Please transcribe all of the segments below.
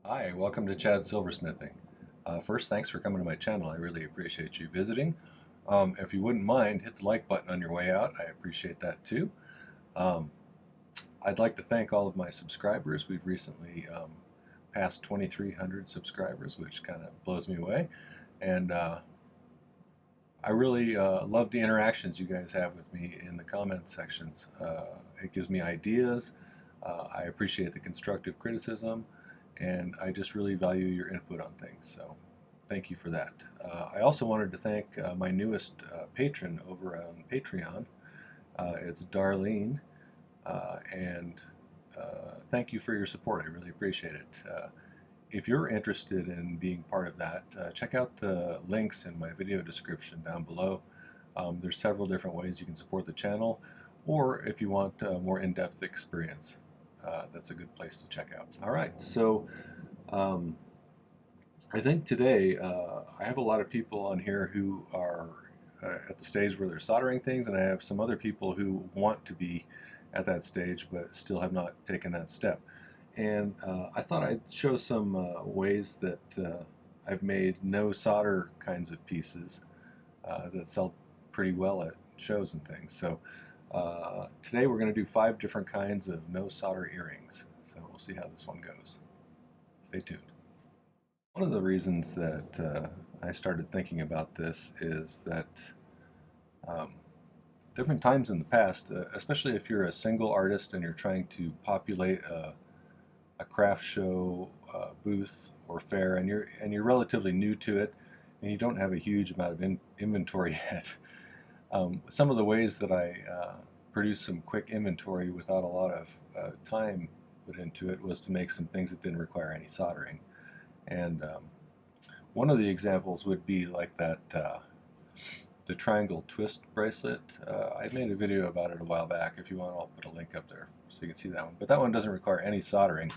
Hi, welcome to Chad's Silversmithing. First, thanks for coming to my channel. I really appreciate you visiting. If you wouldn't mind, hit the like button on your way out. I appreciate that too. Um, I'd like to thank all of my subscribers. We've recently passed 2,300 subscribers, which kind of blows me away. And I really love the interactions you guys have with me in the comment sections. It gives me ideas. I appreciate the constructive criticism, and I just really value your input on things. So thank you for that. I also wanted to thank my newest patron over on Patreon. It's Darlene, and thank you for your support. I really appreciate it. If you're interested in being part of that, check out the links in my video description down below. There's several different ways you can support the channel, or if you want more in-depth experience, that's a good place to check out. All right, so I think today I have a lot of people on here who are at the stage where they're soldering things, and I have some other people who want to be at that stage but still have not taken that step. And I thought I'd show some ways that I've made no solder kinds of pieces that sell pretty well at shows and things. So today we're going to do 5 different kinds of no solder earrings. So we'll see how this one goes. Stay tuned. One of the reasons that I started thinking about this is that there have been times in the past, especially if you're a single artist and you're trying to populate a craft show booth or fair, and you're relatively new to it, and you don't have a huge amount of inventory yet. Some of the ways that I produced some quick inventory without a lot of time put into it was to make some things that didn't require any soldering. And one of the examples would be like that the triangle twist bracelet. I made a video about it a while back. If you want, I'll put a link up there so you can see that one. But that one doesn't require any soldering,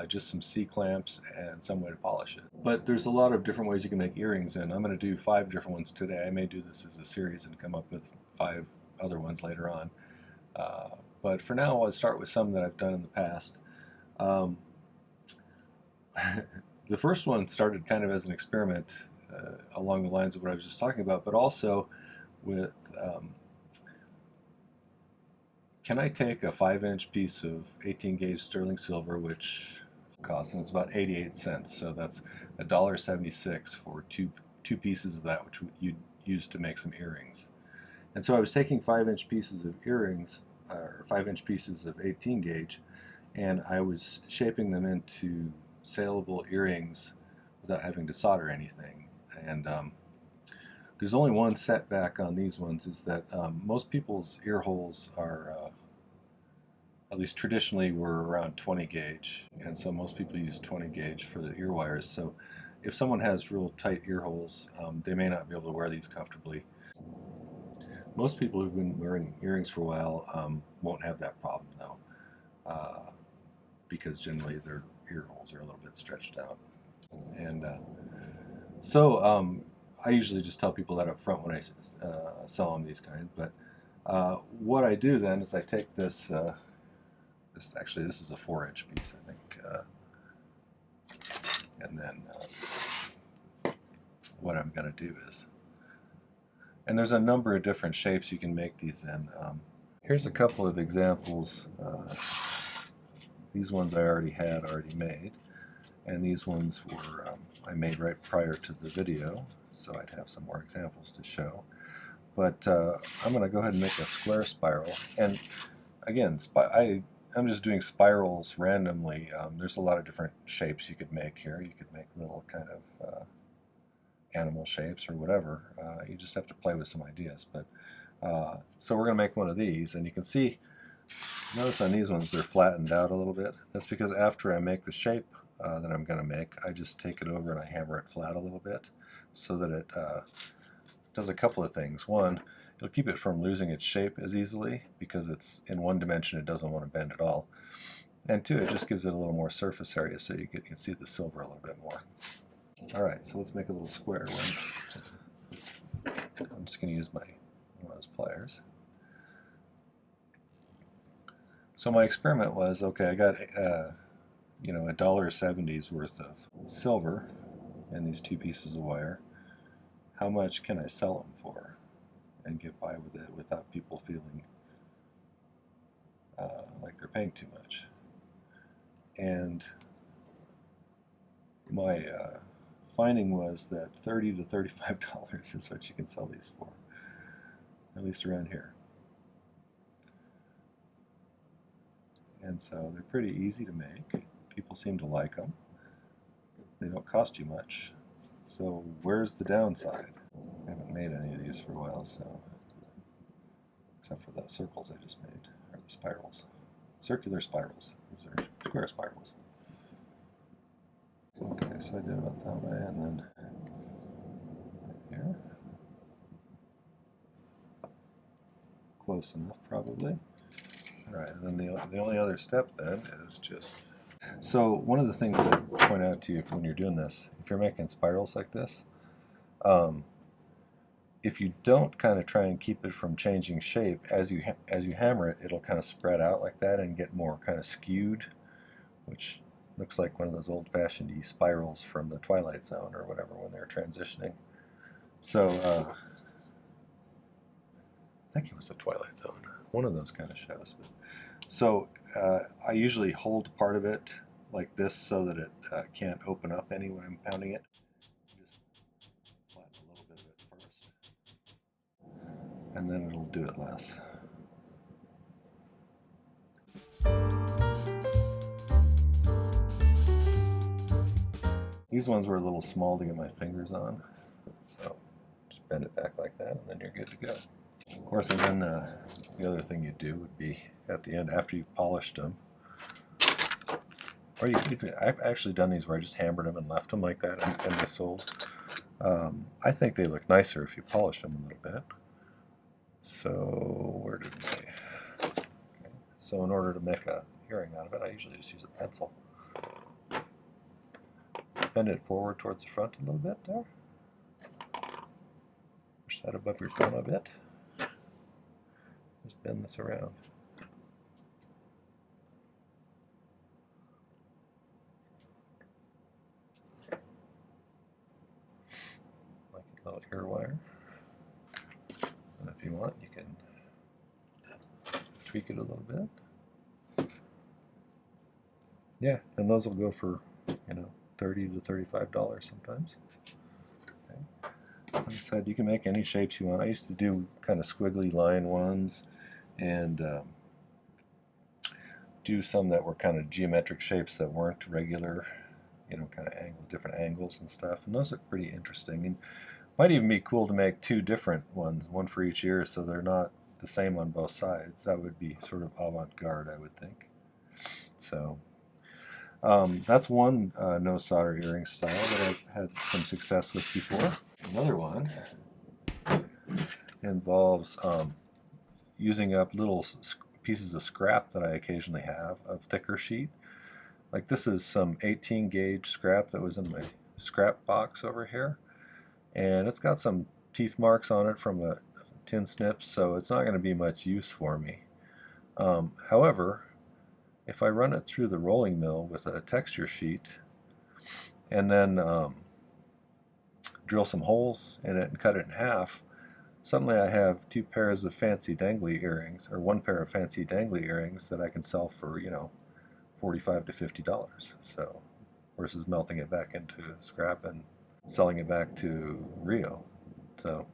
just some C-clamps and some way to polish it. But there's a lot of different ways you can make earrings, and I'm going to do 5 different ones today. I may do this as a series and come up with 5 other ones later on. But for now, I'll start with some that I've done in the past. The first one started kind of as an experiment along the lines of what I was just talking about, but also with can I take a 5-inch piece of 18 gauge sterling silver, which costs, and it's about 88 cents, so that's $1.76 for two pieces of that, which you'd use to make some earrings. And so I was taking 5-inch pieces of earrings, or 5-inch pieces of 18 gauge, and I was shaping them into saleable earrings without having to solder anything. And there's only one setback on these ones, is that most people's ear holes are, at least traditionally, were around 20 gauge, and so most people use 20 gauge for the ear wires. So if someone has real tight ear holes, they may not be able to wear these comfortably. Most people who've been wearing earrings for a while won't have that problem though, because generally their ear holes are a little bit stretched out. And so I usually just tell people that up front when I sell them these kind. But what I do then is I take this, actually this is a 4-inch piece, I think, and then what I'm going to do is, and there's a number of different shapes you can make these in. Here's a couple of examples. These ones I already made, and these ones were I made right prior to the video, so I'd have some more examples to show. But I'm going to go ahead and make a square spiral, and again, I'm just doing spirals randomly. There's a lot of different shapes you could make here. You could make little kind of animal shapes or whatever. You just have to play with some ideas. But so we're going to make one of these, and you can see, notice on these ones they're flattened out a little bit. That's because after I make the shape that I'm going to make, I just take it over and I hammer it flat a little bit so that it does a couple of things. One, it'll keep it from losing its shape as easily because it's in one dimension, it doesn't want to bend at all. And 2, it just gives it a little more surface area so you can see the silver a little bit more. Alright, so let's make a little square one. I'm just going to use one of those pliers. So my experiment was, okay, I got you know, $1.70's worth of silver and these 2 pieces of wire, how much can I sell them for and get by with it without people feeling like they're paying too much? And my finding was that $30 to $35 is what you can sell these for, at least around here. And so they're pretty easy to make. People seem to like them. They don't cost you much. So where's the downside? I haven't made any of these for a while, so except for the circles I just made, or the spirals. Circular spirals. These are square spirals. Okay, so I did about that way, and then right here. Close enough, probably. All right, and then the only other step then is just... So one of the things I point out to you when you're doing this, if you're making spirals like this, if you don't kind of try and keep it from changing shape, as you hammer it, it'll kind of spread out like that and get more kind of skewed, which looks like one of those old-fashioned spirals from the Twilight Zone or whatever when they're transitioning. So I think it was the Twilight Zone, one of those kind of shows. So I usually hold part of it like this so that it can't open up any when I'm pounding it. Just flatten a little bit of it first, and then it'll do it less. These ones were a little small to get my fingers on, so just bend it back like that, and then you're good to go. Of course, and then the other thing you do would be at the end, after you've polished them, or I've actually done these where I just hammered them and left them like that, and they sold. I think they look nicer if you polish them a little bit. So where did they? Okay. So in order to make a earring out of it, I usually just use a pencil. Bend it forward towards the front a little bit there. Push that above your thumb a bit. Just bend this around. Like a little ear wire. And if you want, you can tweak it a little bit. Yeah, and those will go for, you know, $30 to $35 sometimes. Okay. Like I said, you can make any shapes you want. I used to do kind of squiggly line ones, and do some that were kind of geometric shapes that weren't regular, you know, kind of different angles and stuff. And those look pretty interesting. And might even be cool to make 2 different ones, one for each ear, so they're not the same on both sides. That would be sort of avant-garde, I would think. So that's one no solder earring style that I've had some success with before. Another one involves using up little pieces of scrap that I occasionally have of thicker sheet. Like this is some 18 gauge scrap that was in my scrap box over here, and it's got some teeth marks on it from the tin snips, so it's not going to be much use for me. However, if I run it through the rolling mill with a texture sheet and then drill some holes in it and cut it in half, suddenly I have 2 pairs of fancy dangly earrings, or 1 pair of fancy dangly earrings that I can sell for, you know, $45 to $50. So versus melting it back into scrap and selling it back to Rio. So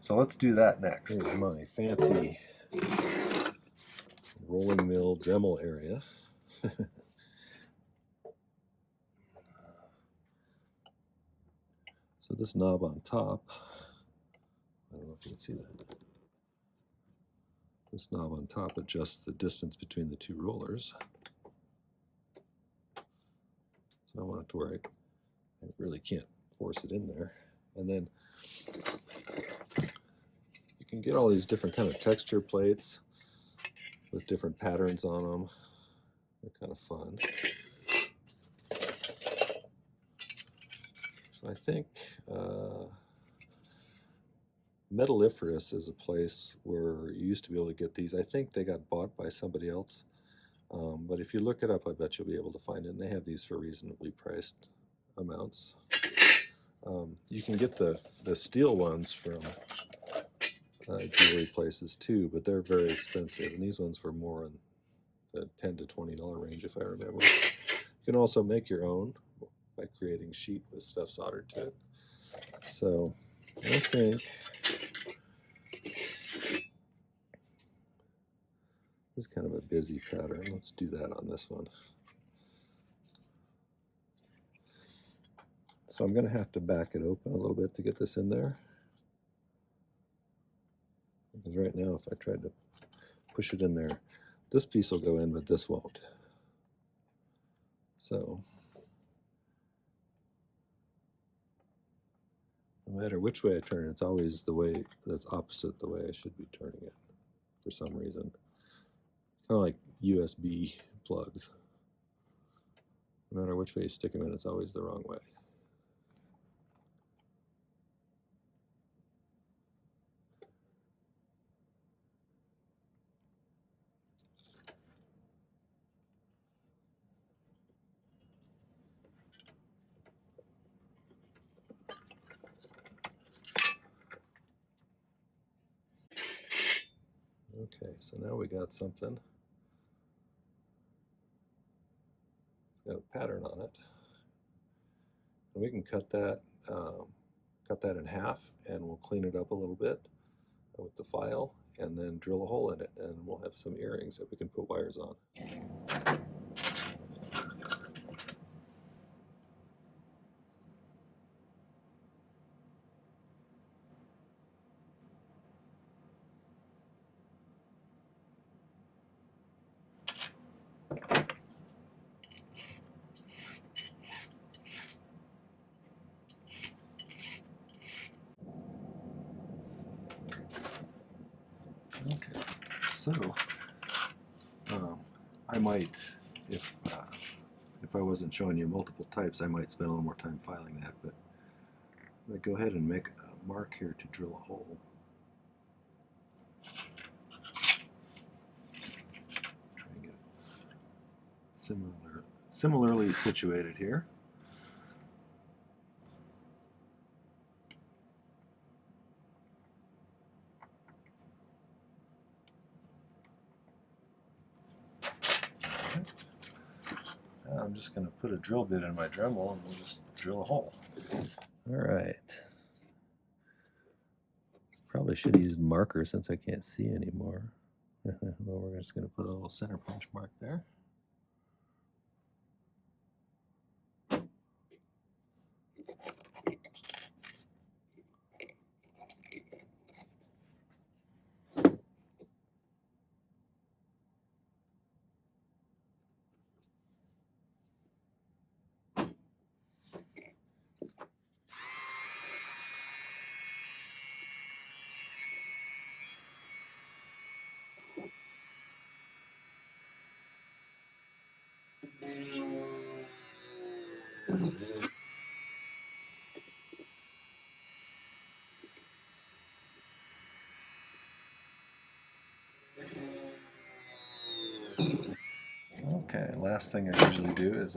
so let's do that next. Here's my fancy rolling mill Dremel area. So this knob on top, I don't know if you can see that. This knob on top adjusts the distance between the 2 rollers. So I want it to where I really can't force it in there. And then you can get all these different kind of texture plates with different patterns on them. They're kind of fun. So I think Metalliferous is a place where you used to be able to get these. I think they got bought by somebody else. But if you look it up, I bet you'll be able to find it. And they have these for reasonably priced amounts. You can get the steel ones from jewelry places too, but they're very expensive. And these ones were more in the $10 to $20 range, if I remember. You can also make your own by creating sheet with stuff soldered to it. So I think this is kind of a busy pattern. Let's do that on this one. So I'm going to have to back it open a little bit to get this in there. Because right now, if I tried to push it in there, this piece will go in, but this won't. So no matter which way I turn it, it's always the way that's opposite the way I should be turning it for some reason. Kind of like USB plugs. No matter which way you stick them in, it's always the wrong way. Okay, so now we got something. It's got a pattern on it. And we can cut that in half, and we'll clean it up a little bit with the file, and then drill a hole in it, and we'll have some earrings that we can put wires on. Okay, so I might, if I wasn't showing you multiple types, I might spend a little more time filing that, but I'm going to go ahead and make a mark here to drill a hole. Try and get it similarly situated here. I'm just going to put a drill bit in my Dremel and we'll just drill a hole. All right. Probably should have used marker since I can't see anymore. Well, we're just going to put a little center punch mark there. Okay, last thing I usually do is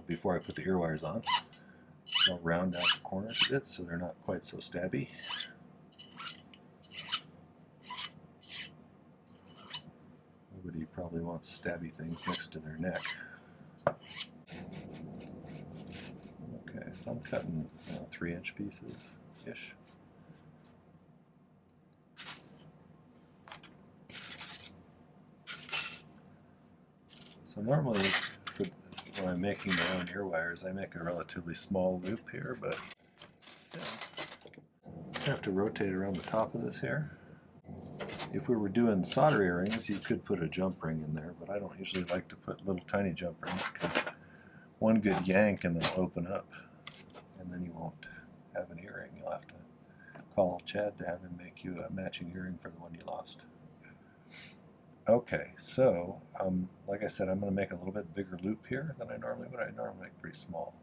before I put the ear wires on, I'll round out the corners a bit so they're not quite so stabby. Nobody probably wants stabby things next to their neck. Okay, so I'm cutting 3-inch pieces-ish. So normally, when I'm making my own ear wires, I make a relatively small loop here, but since I just have to rotate around the top of this here. If we were doing solder earrings, you could put a jump ring in there, but I don't usually like to put little tiny jump rings because one good yank and they'll open up, and then you won't have an earring. You'll have to call Chad to have him make you a matching earring for the one you lost. Okay, so like I said, I'm going to make a little bit bigger loop here than I normally would. I normally make pretty small.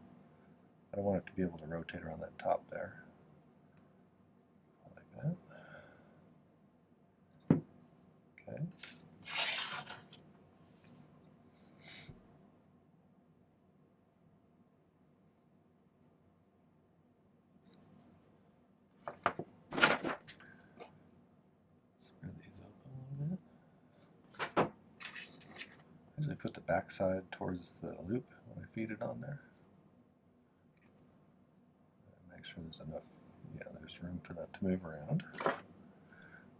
I don't want it to be able to rotate around that top there. Like that. Okay. Usually put the back side towards the loop when I feed it on there. Make sure there's enough, yeah, there's room for that to move around.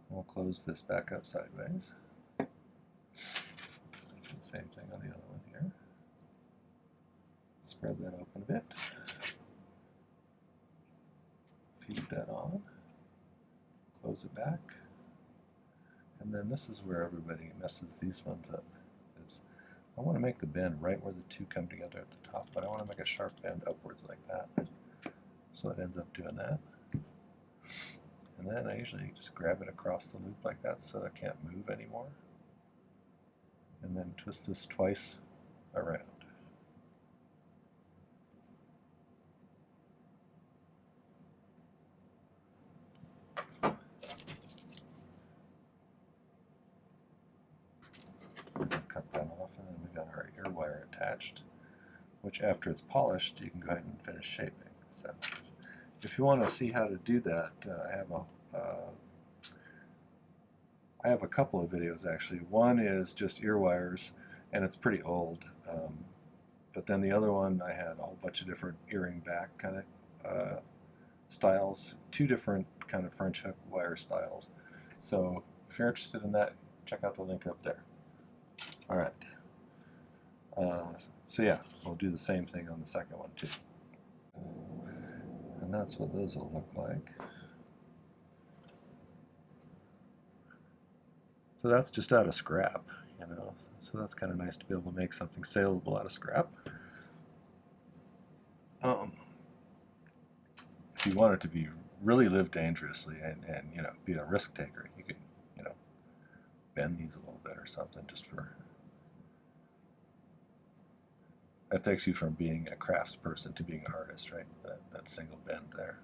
We'll close this back up sideways. Let's do the same thing on the other one here. Spread that open a bit. Feed that on. Close it back. And then this is where everybody messes these ones up. Is I want to make the bend right where the two come together at the top, but I want to make a sharp bend upwards like that. So it ends up doing that. And then I usually just grab it across the loop like that so I can't move anymore. And then twist this twice around. Cut that off, and then we got our ear wire attached, which after it's polished you can go ahead and finish shaping. So if you want to see how to do that, I have a couple of videos actually. One is just ear wires, and it's pretty old, but then the other one I had a whole bunch of different earring back kind of styles, two different kind of French hook wire styles. So if you're interested in that, check out the link up there. Alright, so yeah, so we'll do the same thing on the second one too. And that's what those will look like. So that's just out of scrap, you know, so that's kind of nice to be able to make something saleable out of scrap. If you want it to be really live dangerously and you know, be a risk taker, you could, you know, bend these a little bit or something just for... That takes you from being a craftsperson to being an artist, right? That single bend there.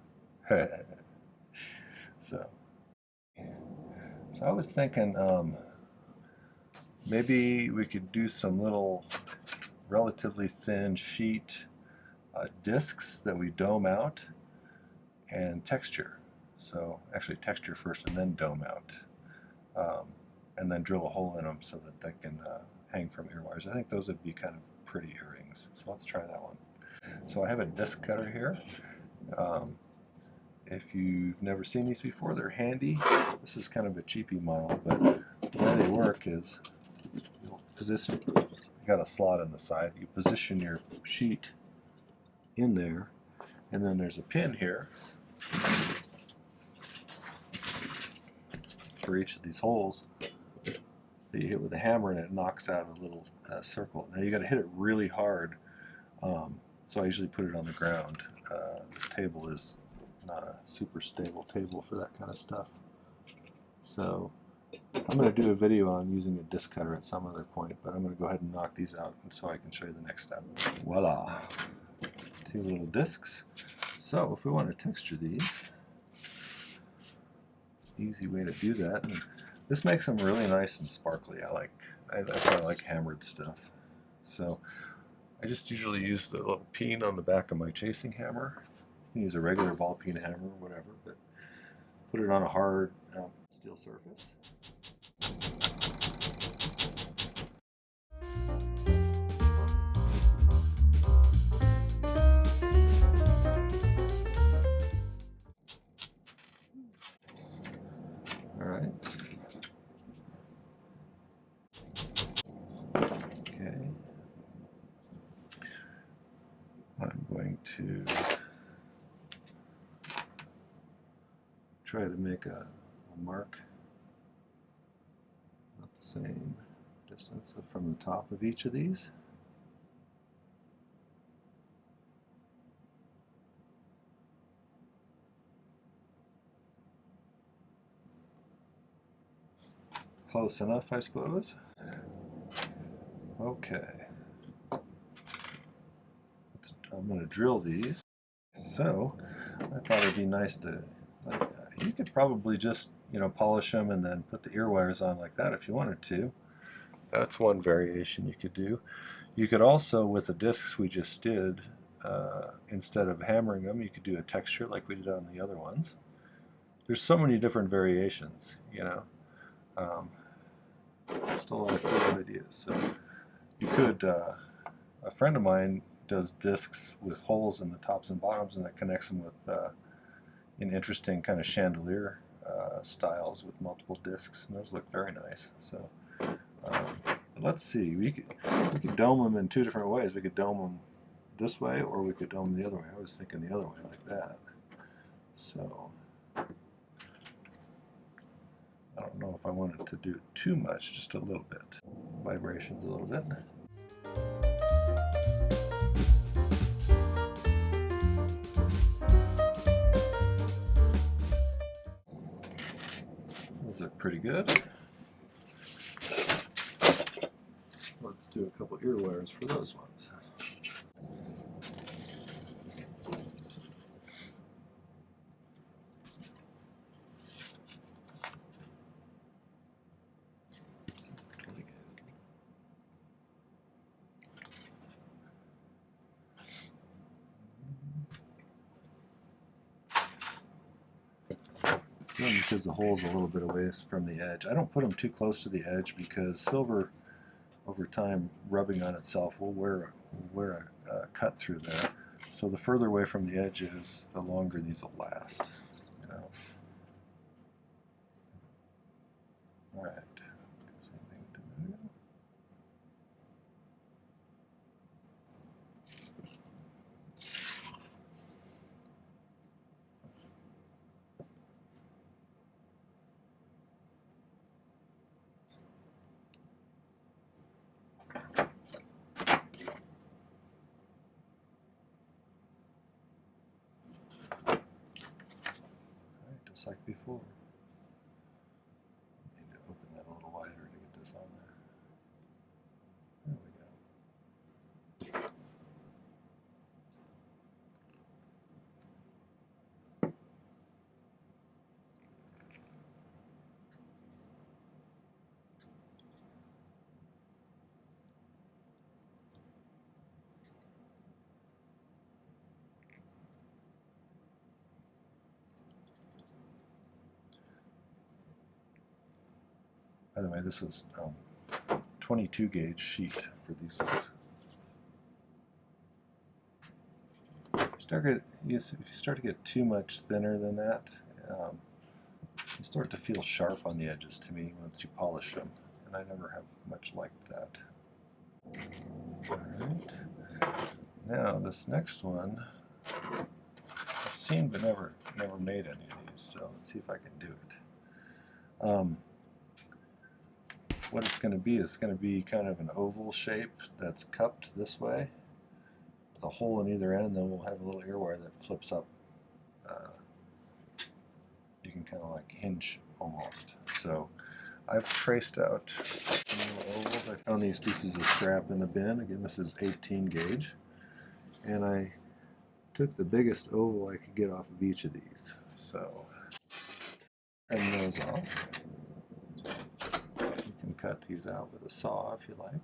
So I was thinking maybe we could do some little relatively thin sheet discs that we dome out and texture. So actually texture first and then dome out, and then drill a hole in them so that they can hang from ear wires. I think those would be kind of pretty earrings. So let's try that one. So I have a disc cutter here. If you've never seen these before, they're handy. This is kind of a cheapy model, but the way they work is you position, you got a slot in the side, you position your sheet in there, and then there's a pin here for each of these holes that you hit with a hammer, and it knocks out a little circle. Now you got to hit it really hard, so I usually put it on the ground. This table is not a super stable table for that kind of stuff. So I'm going to do a video on using a disc cutter at some other point, but I'm going to go ahead and knock these out and so I can show you the next step. Voila! Two little discs. So if we want to texture these, easy way to do that. And this makes them really nice and sparkly. That's why I like hammered stuff. So I just usually use the little peen on the back of my chasing hammer. You can use a regular ball peen hammer or whatever, but put it on a hard steel surface. All right. Okay. I'm going to try to make a mark, not the same distance, so from the top of each of these. Close enough, I suppose. Okay. I'm going to drill these. So I thought it'd be nice to, you could probably just, you know, polish them and then put the ear wires on like that if you wanted to. That's one variation you could do. You could also, with the discs we just did, instead of hammering them, you could do a texture like we did on the other ones. There's so many different variations, you know. Just a lot of cool ideas. So You could, a friend of mine does discs with holes in the tops and bottoms, and that connects them with in interesting kind of chandelier styles with multiple discs, and those look very nice. So let's see, we could dome them in two different ways. We could dome them this way, or we could dome them the other way. I was thinking the other way, like that. So I don't know if I wanted to do too much, just a little bit. Vibrations a little bit. Those are pretty good. Let's do a couple ear wires for those ones. Because the hole's a little bit away from the edge. I don't put them too close to the edge because silver, over time, rubbing on itself, will wear a cut through there. So the further away from the edge is, the longer these will last. You know. All right. Same thing to do. Just like before. Need to open that a little wider to get this on there. There we go. By the way, this was 22 gauge sheet for these ones. If you start to get too much thinner than that, you start to feel sharp on the edges to me once you polish them, and I never have much liked that. Alright, now this next one, I've seen but never made any of these, so let's see if I can do it. What it's going to be is going to be kind of an oval shape that's cupped this way, with a hole in either end, and then we'll have a little ear wire that flips up. You can kind of like hinge almost. So I've traced out some little ovals. I found these pieces of scrap in the bin. Again, this is 18 gauge. And I took the biggest oval I could get off of each of these. So trim those off. You can cut these out with a saw if you like.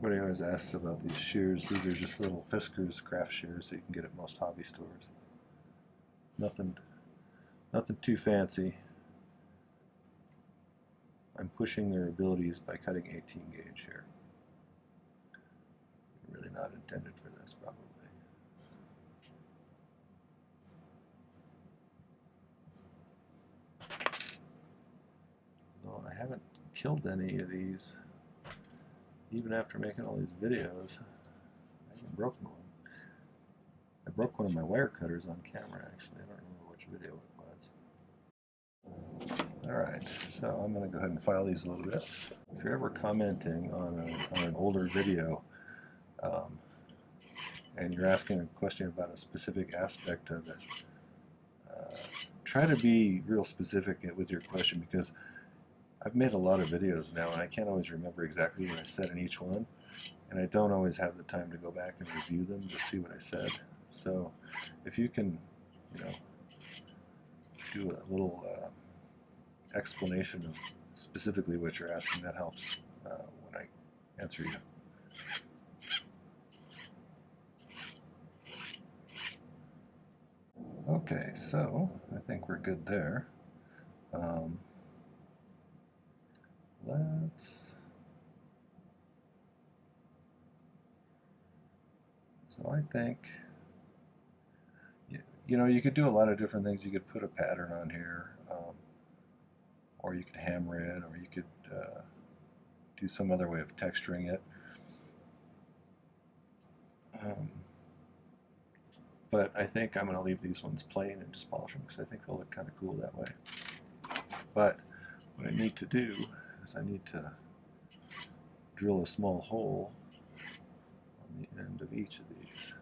Everybody always asks about these shears. These are just little Fiskars craft shears that you can get at most hobby stores. Nothing too fancy. I'm pushing their abilities by cutting 18 gauge here. Really not intended for this, probably. No, I haven't killed any of these. Even after making all these videos, I haven't broken one. I broke one of my wire cutters on camera, actually. I don't remember which video it was. Alright, so I'm going to go ahead and file these a little bit. If you're ever commenting on an older video, and you're asking a question about a specific aspect of it, try to be real specific with your question, because I've made a lot of videos now and I can't always remember exactly what I said in each one, and I don't always have the time to go back and review them to see what I said. So if you can, do a little explanation of specifically what you're asking, that helps when I answer you. Okay, so I think we're good there. So I think, you know, you could do a lot of different things. You could put a pattern on here, or you could hammer it, or you could do some other way of texturing it. But I think I'm going to leave these ones plain and just polish them because I think they'll look kind of cool that way. But what I need to do is I need to drill a small hole on the end of each of these.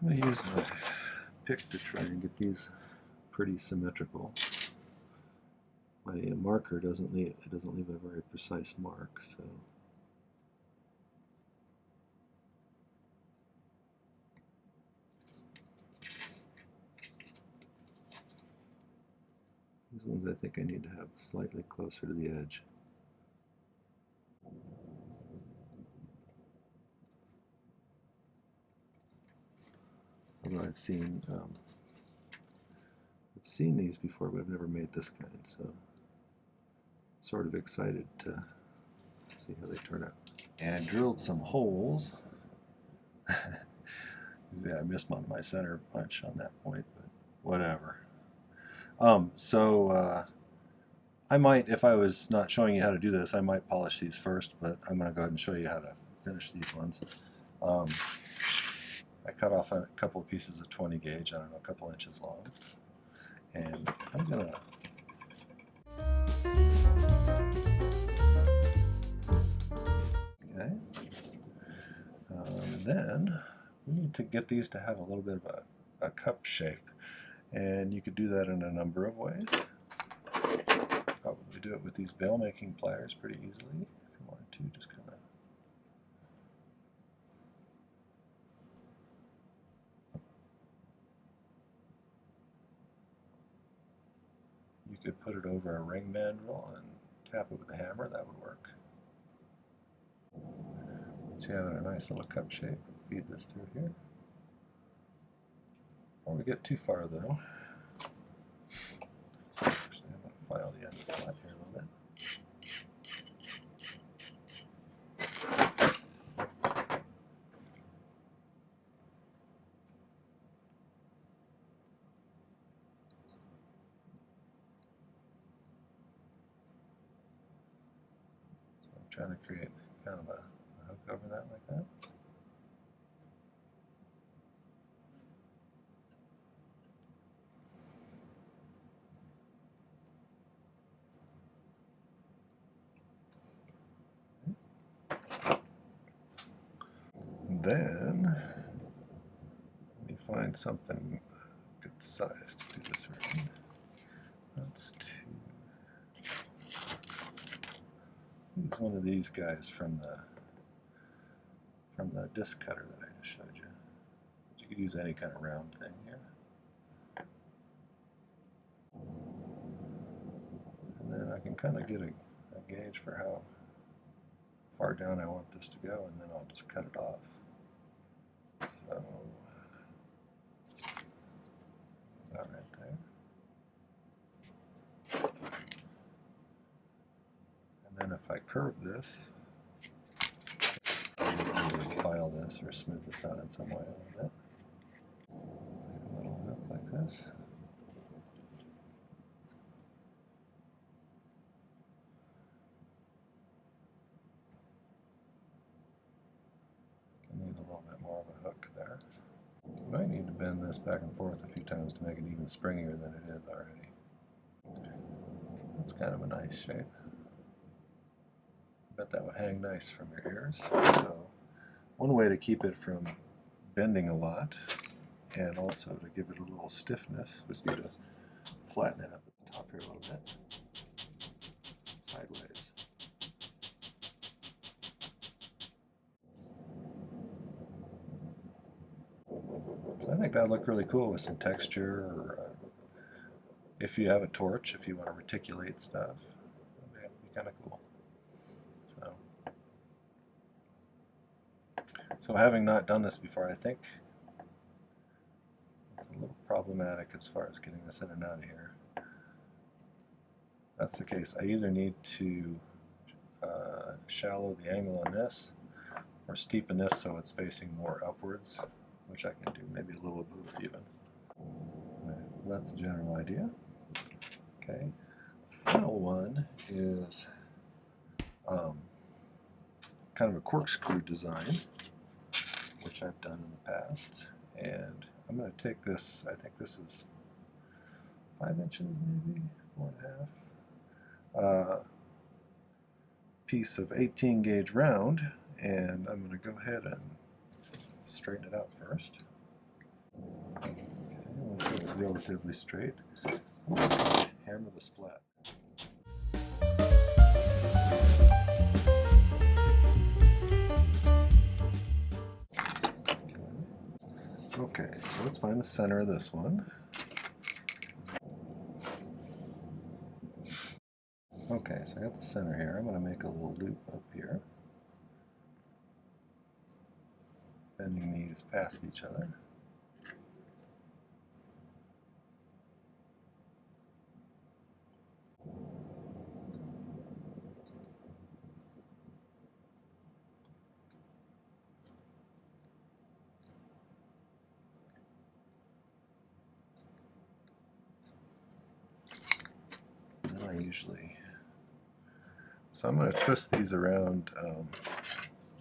I'm going to use my pick to try and get these pretty symmetrical. My marker doesn't leave a very precise mark, so these ones I think I need to have slightly closer to the edge. Although I've seen these before, but I've never made this kind, so sort of excited to see how they turn out. And I drilled some holes. Yeah, I missed my center punch on that point, but whatever. I might, if I was not showing you how to do this, I might polish these first, but I'm going to go ahead and show you how to finish these ones. I cut off a couple of pieces of 20 gauge, I don't know, a couple inches long. And I'm going to okay. Then we need to get these to have a little bit of a cup shape. And you could do that in a number of ways. Probably do it with these bail making pliers pretty easily if you wanted to, just kind of you could put it over a ring mandrel and tap it with a hammer, that would work. Once you have it in a nice little cup shape, feed this through here. Before we get too far though, actually I'm going to file the end flat here a little bit. So I'm trying to create kind of a hook over that like that. Then let me find something good size to do this around. Let's use one of these guys from the disc cutter that I just showed you. You could use any kind of round thing here. And then I can kind of get a gauge for how far down I want this to go, and then I'll just cut it off. So, about right there. And then if I curve this, I'll file this or smooth this out in some way a little bit. Make a little hook like this. I need a little bit more of a hook there. You might need to bend this back and forth a few times to make it even springier than it is already. That's kind of a nice shape. I bet that would hang nice from your ears. So one way to keep it from bending a lot and also to give it a little stiffness would be to flatten it up at the top here a little bit, sideways. So I think that'd look really cool with some texture, or if you have a torch, if you want to reticulate stuff, that'd be kind of cool. So having not done this before, I think it's a little problematic as far as getting this in and out of here. If that's the case, I either need to shallow the angle on this or steepen this so it's facing more upwards, which I can do, maybe a little of both even. Right, well, that's the general idea. Okay, the final one is kind of a corkscrew design, which I've done in the past, and I'm going to take this, I think this is 5 inches, maybe 4.5, piece of 18 gauge round, and I'm going to go ahead and straighten it out first. Okay, let's get it relatively straight. Hammer this flat. Okay, so let's find the center of this one. Okay, so I got the center here. I'm going to make a little loop up here, bending these past each other. And I usually, so I'm going to twist these around.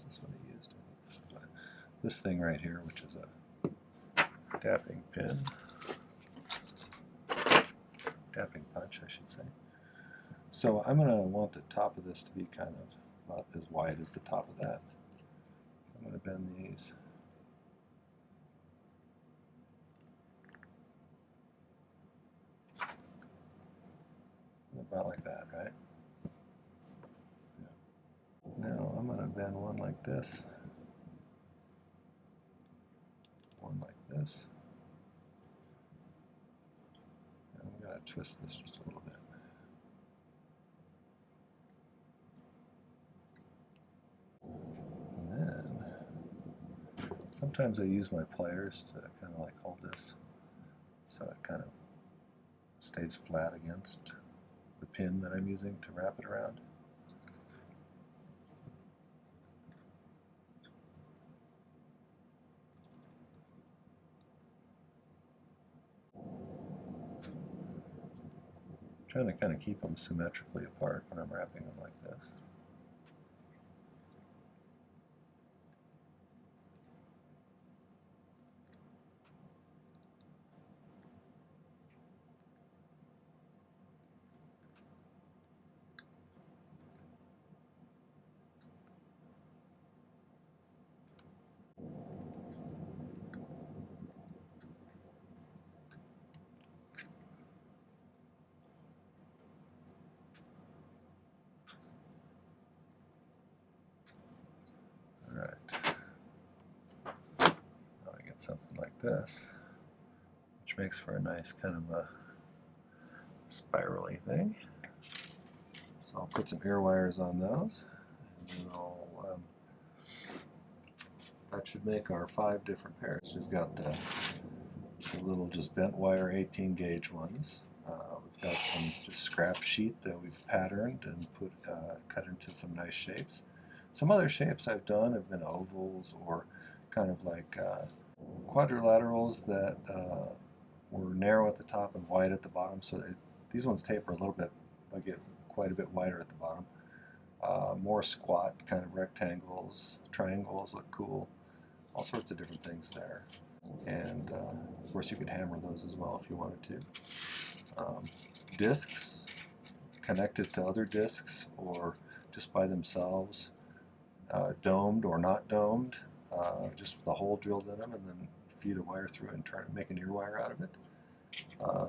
This one I used. This thing right here, which is a tapping pin. Tapping punch, I should say. So I'm going to want the top of this to be kind of about as wide as the top of that. So I'm going to bend these. About like that, right? Yeah. Now I'm going to bend one like this, one like this. And I'm going to twist this just a little bit. And then sometimes I use my pliers to kind of like hold this so it kind of stays flat against the pin that I'm using to wrap it around. Trying to kind of keep them symmetrically apart when I'm wrapping them like this. Something like this, which makes for a nice kind of a spirally thing. So I'll put some ear wires on those, and then that should make our 5 different pairs. We've got the little just bent wire 18 gauge ones. We've got some just scrap sheet that we've patterned and cut into some nice shapes. Some other shapes I've done have been ovals or kind of like quadrilaterals that were narrow at the top and wide at the bottom, so these ones taper a little bit, but get quite a bit wider at the bottom. More squat kind of rectangles, triangles look cool, all sorts of different things there. And Of course, you could hammer those as well if you wanted to. Discs, connected to other discs or just by themselves, domed or not domed, just with a hole drilled in them, and then feed a wire through it and try to make an ear wire out of it.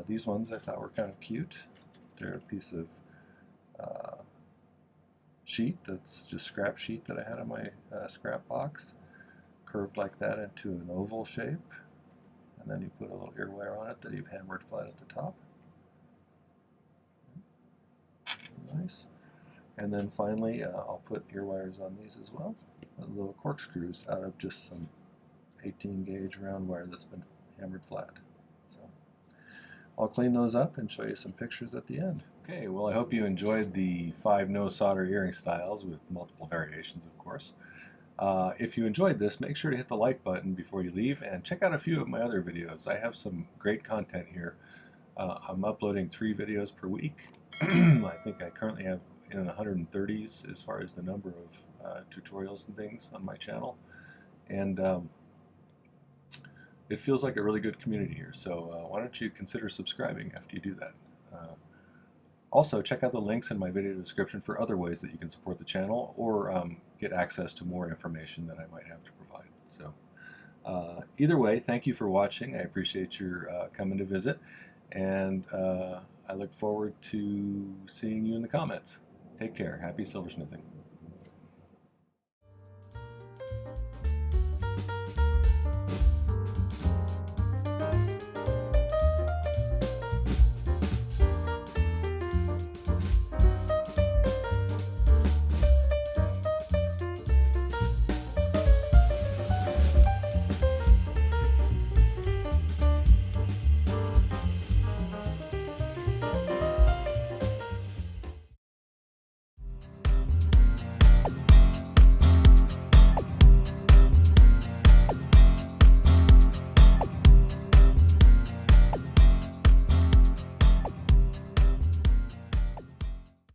These ones I thought were kind of cute. They're a piece of sheet that's just scrap sheet that I had on my scrap box, curved like that into an oval shape, and then you put a little ear wire on it that you've hammered flat at the top. Nice. And then finally, I'll put ear wires on these as well, little corkscrews out of just some 18 gauge round wire that's been hammered flat. So I'll clean those up and show you some pictures at the end. Okay, well, I hope you enjoyed the 5 no solder earring styles with multiple variations, of course. If you enjoyed this, make sure to hit the like button before you leave and check out a few of my other videos. I have some great content here. I'm uploading 3 videos per week. I think I currently have in the 130s as far as the number of tutorials and things on my channel. And it feels like a really good community here, so why don't you consider subscribing after you do that. Also, check out the links in my video description for other ways that you can support the channel or get access to more information that I might have to provide. So either way, thank you for watching. I appreciate your coming to visit, and I look forward to seeing you in the comments. Take care. Happy silversmithing.